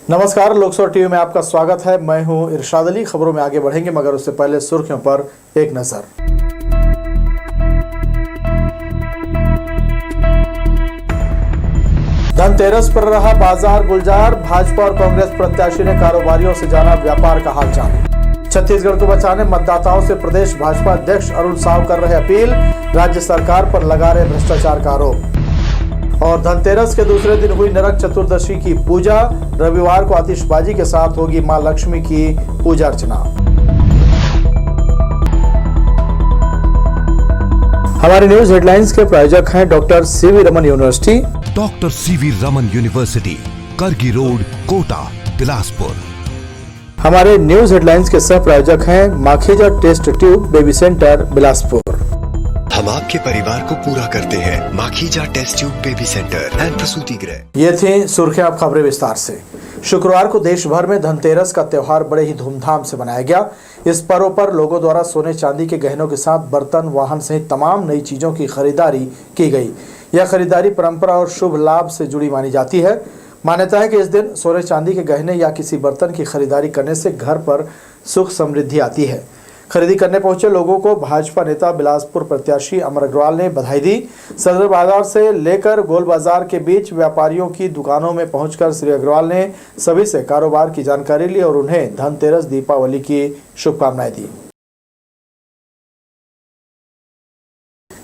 नमस्कार, लोकसभा टीवी में आपका स्वागत है। मैं हूं इरशाद अली। खबरों में आगे बढ़ेंगे मगर उससे पहले सुर्खियों पर एक नजर। धनतेरस पर रहा बाजार गुलजार, भाजपा और कांग्रेस प्रत्याशी ने कारोबारियों से जाना व्यापार का हालचाल। छत्तीसगढ़ को बचाने मतदाताओं से प्रदेश भाजपा अध्यक्ष अरुण साव कर रहे अपील, राज्य सरकार पर लगा रहे भ्रष्टाचार का आरोप। और धनतेरस के दूसरे दिन हुई नरक चतुर्दशी की पूजा, रविवार को आतिशबाजी के साथ होगी मां लक्ष्मी की पूजा अर्चना। हमारे न्यूज हेडलाइंस के प्रायोजक हैं doctor CV Raman university. Doctor CV Raman university, Kargi road, Kota, Bilaspur. हमारे न्यूज हेडलाइंस के सह प्रायोजक हैं Makhija test tube baby centre, Bilaspur. हम आपके परिवार को पूरा करते हैं। Makhija test tube baby centre and प्रसूति गृह। ये थी सुर्खियां, खबरें विस्तार से। शुक्रवार को देश भर में धनतेरस का त्योहार बड़े ही धूमधाम से मनाया गया। इस पर्व पर लोगों द्वारा सोने चांदी के गहनों के साथ बर्तन, वाहन सहित तमाम नई चीजों की खरीदारी की गई। यह खरीदारी परंपरा और शुभ लाभ से जुड़ी मानी जाती है। मान्यता है कि इस दिन सोने चांदी के गहने या किसी बर्तन की खरीदारी करने से घर पर सुख समृद्धि आती है। खरीदी करने पहुंचे लोगों को भाजपा नेता बिलासपुर प्रत्याशी अमर अग्रवाल ने बधाई दी। सदर बाजार से लेकर गोल बाजार के बीच व्यापारियों की दुकानों में पहुंचकर श्री अग्रवाल ने सभी से कारोबार की जानकारी ली और उन्हें धनतेरस, दीपावली की शुभकामनाएं दी।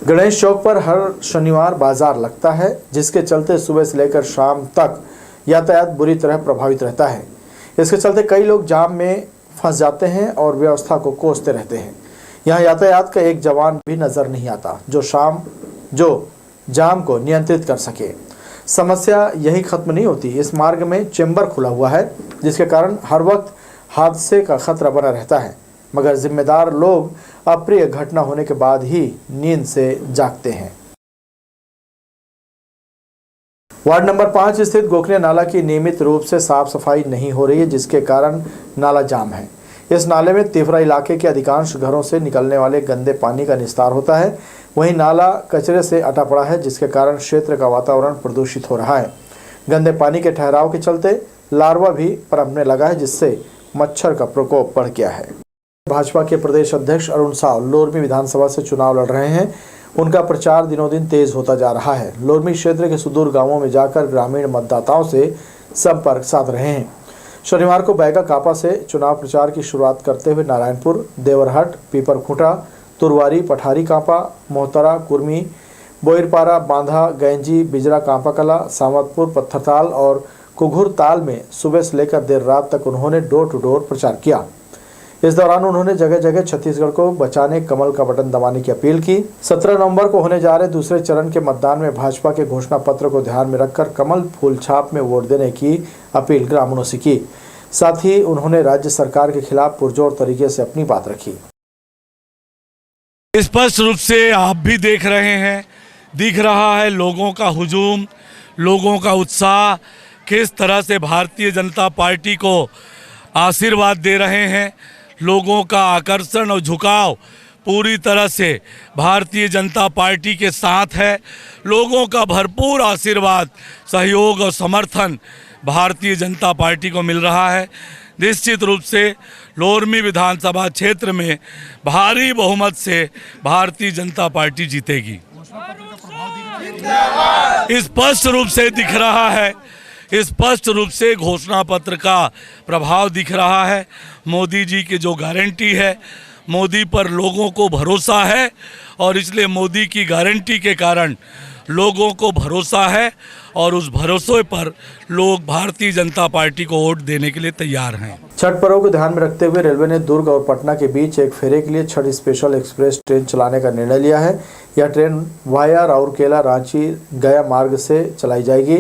गणेश चौक पर हर शनिवार बाजार लगता है, जिसके चलते सुबह से लेकर शाम तक यातायात बुरी तरह प्रभावित रहता है। इसके चलते कई लोग जाम में फंस जाते हैं और व्यवस्था को कोसते रहते हैं। यहाँ यातायात का एक जवान भी नजर नहीं आता जो जाम को नियंत्रित कर सके। समस्या यही खत्म नहीं होती। इस मार्ग में चेंबर खुला हुआ है, जिसके कारण हर वक्त हादसे का खतरा बना रहता है, मगर जिम्मेदार लोग अप्रिय घटना होने के बाद ही नींद से जागते हैं। वार्ड नंबर 5 स्थित गोखले नाला की नियमित रूप से साफ सफाई नहीं हो रही है, जिसके कारण नाला जाम है। इस नाले में तिफरा इलाके के अधिकांश घरों से निकलने वाले गंदे पानी का निस्तार होता है। वहीं नाला कचरे से अटा पड़ा है, जिसके कारण क्षेत्र का वातावरण प्रदूषित हो रहा है। गंदे पानी के ठहराव के चलते लार्वा भी पनपने लगा है, जिससे मच्छर का प्रकोप बढ़ गया है। भाजपा के प्रदेश अध्यक्ष अरुण साव लोरमी विधानसभा से चुनाव लड़ रहे हैं। उनका प्रचार दिनों दिन तेज होता जा रहा है। लोरमी क्षेत्र के सुदूर गांवों में जाकर ग्रामीण मतदाताओं से संपर्क साध रहे हैं। शनिवार को बैगा कापा से चुनाव प्रचार की शुरुआत करते हुए नारायणपुर, देवरहट, पीपरखूंटा, तुरवारी, पठारी कांपा, मोहतरा, कुर्मी, बोईरपारा, बांधा, गैंजी, बिजरा कांपा कला, सामतपुर, पत्थरताल और कुघुर ताल में सुबह से लेकर देर रात तक उन्होंने डोर टू डोर प्रचार किया। इस दौरान उन्होंने जगह जगह छत्तीसगढ़ को बचाने कमल का बटन दबाने की अपील की। 17 नवंबर को होने जा रहे दूसरे चरण के मतदान में भाजपा के घोषणा पत्र को ध्यान में रखकर कमल फूल छाप में वोट देने की अपील ग्रामीणों से की। साथ ही उन्होंने राज्य सरकार के खिलाफ पुरजोर तरीके से अपनी बात रखी। स्पष्ट रूप से आप भी देख रहे हैं, दिख रहा है लोगों का हुजूम, लोगों का उत्साह, किस तरह से भारतीय जनता पार्टी को आशीर्वाद दे रहे हैं। लोगों का आकर्षण और झुकाव पूरी तरह से भारतीय जनता पार्टी के साथ है। लोगों का भरपूर आशीर्वाद, सहयोग और समर्थन भारतीय जनता पार्टी को मिल रहा है। निश्चित रूप से लोरमी विधानसभा क्षेत्र में भारी बहुमत से भारतीय जनता पार्टी जीतेगी। स्पष्ट रूप से दिख रहा है, स्पष्ट रूप से घोषणा पत्र का प्रभाव दिख रहा है। मोदी जी की जो गारंटी है, मोदी पर लोगों को भरोसा है और इसलिए मोदी की गारंटी के कारण लोगों को भरोसा है और उस भरोसे पर लोग भारतीय जनता पार्टी को वोट देने के लिए तैयार हैं। छठ पर्व को ध्यान में रखते हुए रेलवे ने दुर्ग और पटना के बीच एक फेरे के लिए छठ स्पेशल एक्सप्रेस ट्रेन चलाने का निर्णय लिया है। यह ट्रेन वाया राउरकेला, रांची, गया मार्ग से चलाई जाएगी।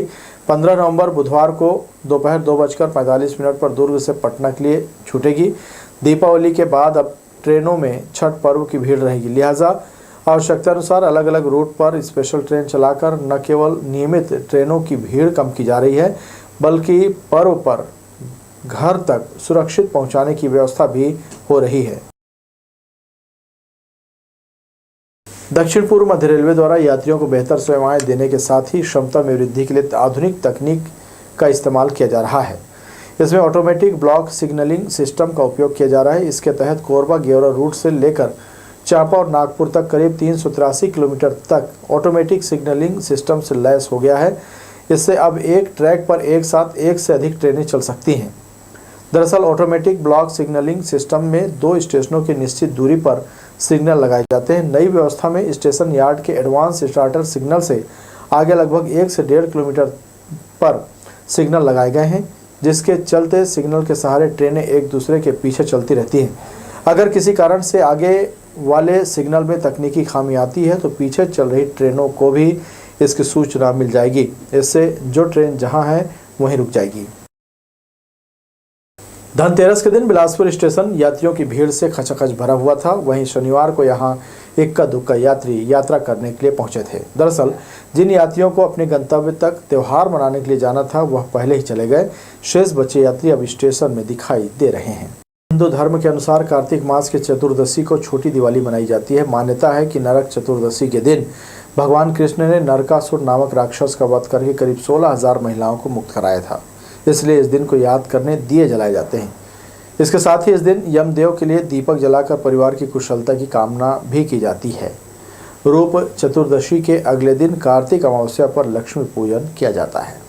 15 नवंबर बुधवार को दोपहर 2:45 पर दुर्ग से पटना के लिए छूटेगी। दीपावली के बाद अब ट्रेनों में छठ पर्व की भीड़ रहेगी, लिहाजा आवश्यकता अनुसार अलग अलग रूट पर स्पेशल ट्रेन चलाकर न केवल नियमित ट्रेनों की भीड़ कम की जा रही है, बल्कि पर्व पर घर तक सुरक्षित पहुंचाने की व्यवस्था भी हो रही है। दक्षिण पूर्व मध्य रेलवे द्वारा यात्रियों को बेहतर सेवाएं देने के साथ ही क्षमता में वृद्धि के लिए आधुनिक तकनीक का इस्तेमाल किया जा रहा है। इसमें ऑटोमेटिक ब्लॉक सिग्नलिंग सिस्टम का उपयोग किया जा रहा है। इसके तहत कोरबा गेवरा रूट से लेकर चांपा और नागपुर तक करीब 383 किलोमीटर तक ऑटोमेटिक सिग्नलिंग सिस्टम से लैस हो गया है। इससे अब एक ट्रैक पर एक साथ एक से अधिक ट्रेनें चल सकती हैं। दरअसल ऑटोमेटिक ब्लॉक सिग्नलिंग सिस्टम में 2 स्टेशनों की निश्चित दूरी पर सिग्नल लगाए जाते हैं। नई व्यवस्था में स्टेशन यार्ड के एडवांस स्टार्टर सिग्नल से आगे लगभग 1 से 1.5 किलोमीटर पर सिग्नल लगाए गए हैं, जिसके चलते सिग्नल के सहारे ट्रेनें एक दूसरे के पीछे चलती रहती हैं। अगर किसी कारण से आगे वाले सिग्नल में तकनीकी खामी आती है तो पीछे चल रही ट्रेनों को भी इसकी सूचना मिल जाएगी। इससे जो ट्रेन जहां है वहीं रुक जाएगी। धनतेरस के दिन बिलासपुर स्टेशन यात्रियों की भीड़ से खचाखच भरा हुआ था। वहीं शनिवार को यहां इक्का दुक्का यात्री यात्रा करने के लिए पहुंचे थे। दरअसल जिन यात्रियों को अपने गंतव्य तक त्यौहार मनाने के लिए जाना था वह पहले ही चले गए। शेष बचे यात्री अब स्टेशन में दिखाई दे रहे हैं। हिंदू धर्म के अनुसार कार्तिक मास के चतुर्दशी को छोटी दिवाली मनाई जाती है। मान्यता है कि नरक चतुर्दशी के दिन भगवान कृष्ण ने नरकासुर नामक राक्षस का वध करके करीब 16,000 महिलाओं को मुक्त कराया था। इसलिए इस दिन को याद करने दिए जलाए जाते हैं। इसके साथ ही इस दिन यमदेव के लिए दीपक जलाकर परिवार की कुशलता की कामना भी की जाती है। रूप चतुर्दशी के अगले दिन कार्तिक अमावस्या पर लक्ष्मी पूजन किया जाता है।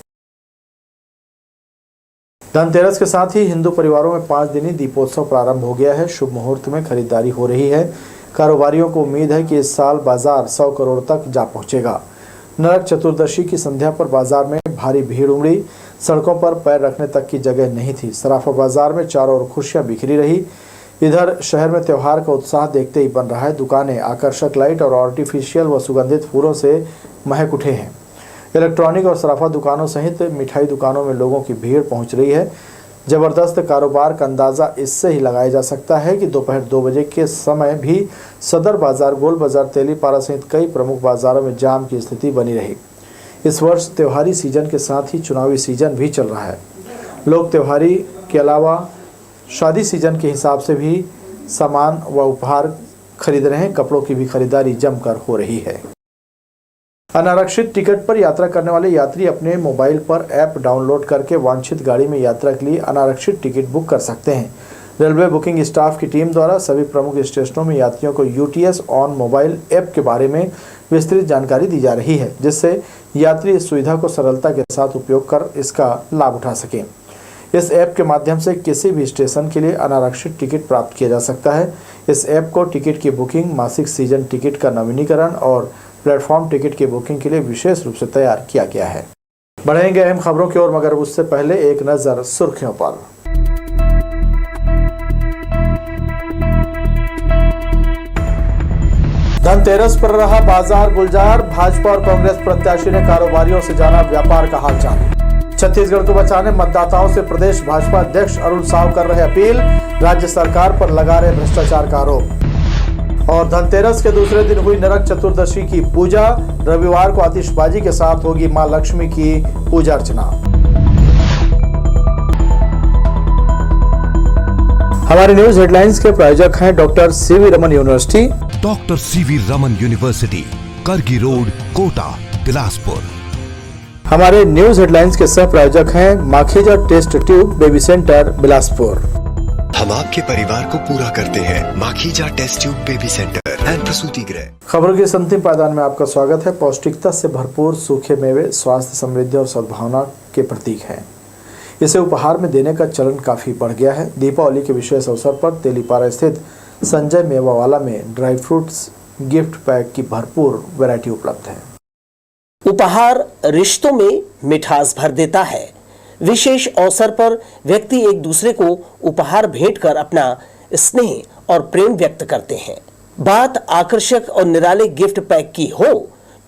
धनतेरस के साथ ही हिंदू परिवारों में 5 दिनी दीपोत्सव प्रारंभ हो गया है। शुभ मुहूर्त में खरीदारी हो रही है। कारोबारियों को उम्मीद है कि इस साल बाजार 100 करोड़ तक जा पहुंचेगा। नरक चतुर्दशी की संध्या पर बाजार में भारी भीड़ उमड़ी। सड़कों पर पैर रखने तक की जगह नहीं थी। सराफा बाजार में चारों ओर खुशियां बिखरी रही। इधर शहर में त्योहार का उत्साह देखते ही बन रहा है। दुकानें आकर्षक लाइट और आर्टिफिशियल व सुगंधित फूलों से महक उठे हैं। इलेक्ट्रॉनिक और सराफा दुकानों सहित मिठाई दुकानों में लोगों की भीड़ पहुंच रही है। जबरदस्त कारोबार का अंदाज़ा इससे ही लगाया जा सकता है कि दोपहर 2 बजे के समय भी सदर बाजार, गोल बाजार, तेलीपारा सहित कई प्रमुख बाजारों में जाम की स्थिति बनी रही। इस वर्ष त्योहारी सीजन के साथ ही चुनावी सीजन भी चल रहा है। लोग त्योहारी के अलावा शादी सीजन के हिसाब से भी सामान व उपहार खरीद रहे हैं। कपड़ों की भी खरीदारी जमकर हो रही है। अनारक्षित टिकट पर यात्रा करने वाले यात्री अपने मोबाइल पर ऐप डाउनलोड करके वांछित गाड़ी में यात्रा के लिए अनारक्षित टिकट बुक कर सकते हैं। रेलवे बुकिंग स्टाफ की टीम द्वारा सभी प्रमुख स्टेशनों में यात्रियों को यूटीएस ऑन मोबाइल ऐप के बारे में विस्तृत जानकारी दी जा रही है, जिससे यात्री इस सुविधा को सरलता के साथ उपयोग कर इसका लाभ उठा सकें। इस ऐप के माध्यम से किसी भी स्टेशन के लिए अनारक्षित टिकट प्राप्त किया जा सकता है। इस ऐप को टिकट की बुकिंग, मासिक सीजन टिकट का नवीनीकरण और प्लेटफॉर्म टिकट की बुकिंग के लिए विशेष रूप से तैयार किया गया है। बढ़ेंगे अहम खबरों की ओर, मगर उससे पहले एक नजर सुर्खियों पर। धनतेरस पर रहा बाजार गुलजार। भाजपा और कांग्रेस प्रत्याशी ने कारोबारियों से जाना व्यापार का हालचाल। छत्तीसगढ़ को बचाने मतदाताओं से प्रदेश भाजपा अध्यक्ष अरुण साव कर रहे अपील। राज्य सरकार पर लगा रहे भ्रष्टाचार का आरोप। और धनतेरस के दूसरे दिन हुई नरक चतुर्दशी की पूजा। रविवार को आतिशबाजी के साथ होगी मां लक्ष्मी की पूजा अर्चना। हमारे न्यूज हेडलाइंस के प्रायोजक हैं doctor CV Raman university. Doctor CV Raman university, Kargi road, Kota, Bilaspur. हमारे न्यूज हेडलाइंस के सह प्रायोजक हैं Makhija test tube baby centre, Bilaspur. हम आपके परिवार को पूरा करते हैं। Makhija test tube baby centre and प्रसूति गृह। खबरों के अंतिम पायदान में आपका स्वागत है। पौष्टिकता से भरपूर सूखे मेवे स्वास्थ्य, समृद्धि और सद्भावना के प्रतीक हैं। इसे उपहार में देने का चलन काफी बढ़ गया है। दीपावली के विशेष अवसर पर तेलीपारा स्थित संजय मेवावाला में ड्राई फ्रूट्स गिफ्ट पैक की भरपूर वैरायटी उपलब्ध है। उपहार रिश्तों में मिठास भर देता है। विशेष अवसर पर व्यक्ति एक दूसरे को उपहार भेंट कर अपना स्नेह और प्रेम व्यक्त करते हैं। बात आकर्षक और निराले गिफ्ट पैक की हो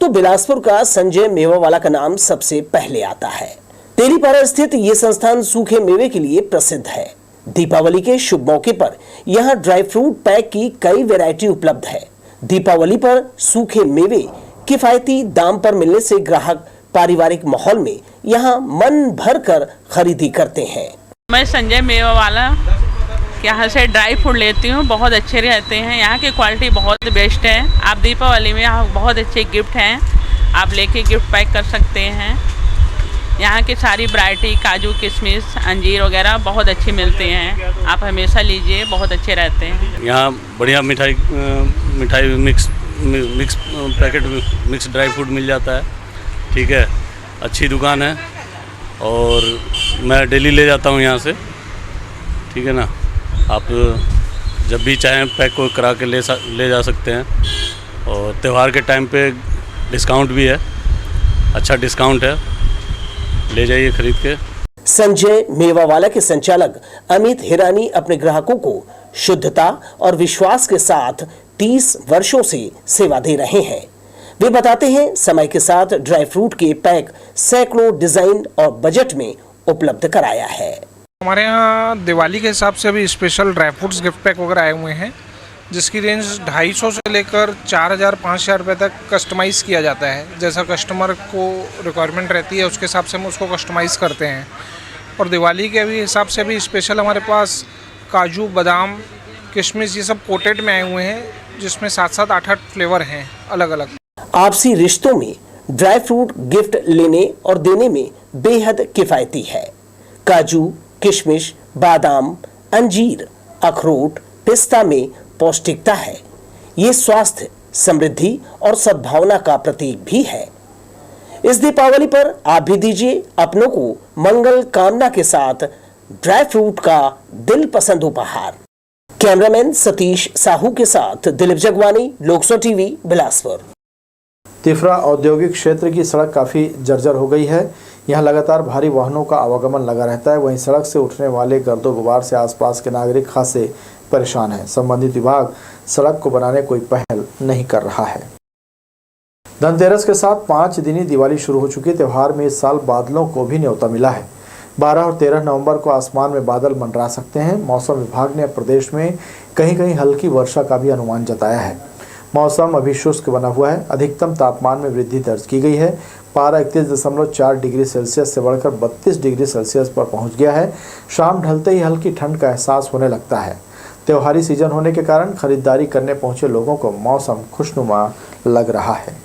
तो बिलासपुर का संजय मेवावाला का नाम सबसे पहले आता है। तेलीपारा स्थित ये संस्थान सूखे मेवे के लिए प्रसिद्ध है। दीपावली के शुभ मौके पर यहाँ ड्राई फ्रूट पैक की कई वैरायटी उपलब्ध है। दीपावली पर सूखे मेवे किफायती दाम पर मिलने से ग्राहक पारिवारिक माहौल में यहाँ मन भर कर खरीदी करते हैं। मैं संजय मेवावाला यहाँ से ड्राई फ्रूट लेती हूँ, बहुत अच्छे रहते हैं। यहाँ की क्वालिटी बहुत बेस्ट है। आप दीपावली में यहाँ बहुत अच्छे गिफ्ट हैं, आप लेके गिफ्ट पैक कर सकते हैं। यहाँ की सारी वैरायटी काजू किशमिश अंजीर वगैरह बहुत अच्छी मिलती हैं। आप हमेशा लीजिए, बहुत अच्छे रहते हैं। यहाँ बढ़िया मिठाई mix packet mix dry fruit मिल जाता है। ठीक है, अच्छी दुकान है और मैं डेली ले जाता हूँ यहाँ से। ठीक है ना, आप जब भी चाहें पैक को करा के ले जा सकते हैं। और त्यौहार के टाइम पे डिस्काउंट भी है, अच्छा डिस्काउंट है, ले जाइए खरीद के। संजय मेवा वाला के संचालक अमित हिरानी अपने ग्राहकों को शुद्धता और विश्वास के साथ 30 वर्षों से सेवा दे रहे हैं। वे बताते हैं समय के साथ ड्राई फ्रूट के पैक सैकड़ों डिजाइन और बजट में उपलब्ध कराया है। हमारे यहाँ दिवाली के हिसाब से अभी special dry fruits gift pack वगैरह आए हुए हैं, जिसकी रेंज 250 से लेकर 4000-5000 रुपये तक कस्टमाइज़ किया जाता है। जैसा कस्टमर को रिक्वायरमेंट रहती है उसके हिसाब से हम उसको कस्टमाइज़ करते हैं। और दिवाली के भी हिसाब से भी स्पेशल हमारे पास काजू बादाम किशमिश ये सब कोटेड में आए हुए हैं, जिसमें 7-7 8-8 फ्लेवर हैं अलग अलग। आपसी रिश्तों में ड्राई फ्रूट गिफ्ट लेने और देने में बेहद किफ़ायती है। काजू किशमिश बादाम अंजीर अखरोट पिस्ता में पौष्टिकता है। ये स्वास्थ्य समृद्धि और सद्भावना का प्रतीक भी है। इस दीपावली पर आप भी दीजिए अपनों को मंगल कामना के साथ ड्राई फ्रूट का दिल पसंद उपहार। कैमरामैन सतीश साहू के साथ दिलीप जगवानी, लोकसभा टीवी, बिलासपुर। तिफरा औद्योगिक क्षेत्र की सड़क काफ़ी जर्जर हो गई है। यहाँ लगातार भारी वाहनों का आवागमन लगा रहता है। वहीं सड़क से उठने वाले गर्दो गुबार से आसपास के नागरिक खासे परेशान हैं। संबंधित विभाग सड़क को बनाने कोई पहल नहीं कर रहा है। धनतेरस के साथ 5 दिनी दिवाली शुरू हो चुकी। त्यौहार में इस साल बादलों को भी न्योता मिला है। 12 और 13 नवंबर को आसमान में बादल मंडरा सकते हैं। मौसम विभाग ने प्रदेश में कहीं कहीं हल्की वर्षा का भी अनुमान जताया है। मौसम अभी शुष्क बना हुआ है। अधिकतम तापमान में वृद्धि दर्ज की गई है। पारा 31.4 डिग्री सेल्सियस से बढ़कर 32 डिग्री सेल्सियस पर पहुंच गया है। शाम ढलते ही हल्की ठंड का एहसास होने लगता है। त्योहारी सीजन होने के कारण खरीदारी करने पहुंचे लोगों को मौसम खुशनुमा लग रहा है।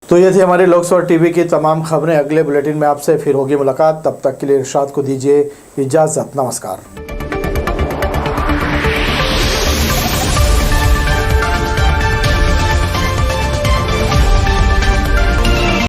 तो ये थी हमारी लोकसभा टीवी की तमाम खबरें। अगले बुलेटिन में आपसे फिर होगी मुलाकात। तब तक के लिए इरशाद को दीजिए इजाजत। नमस्कार।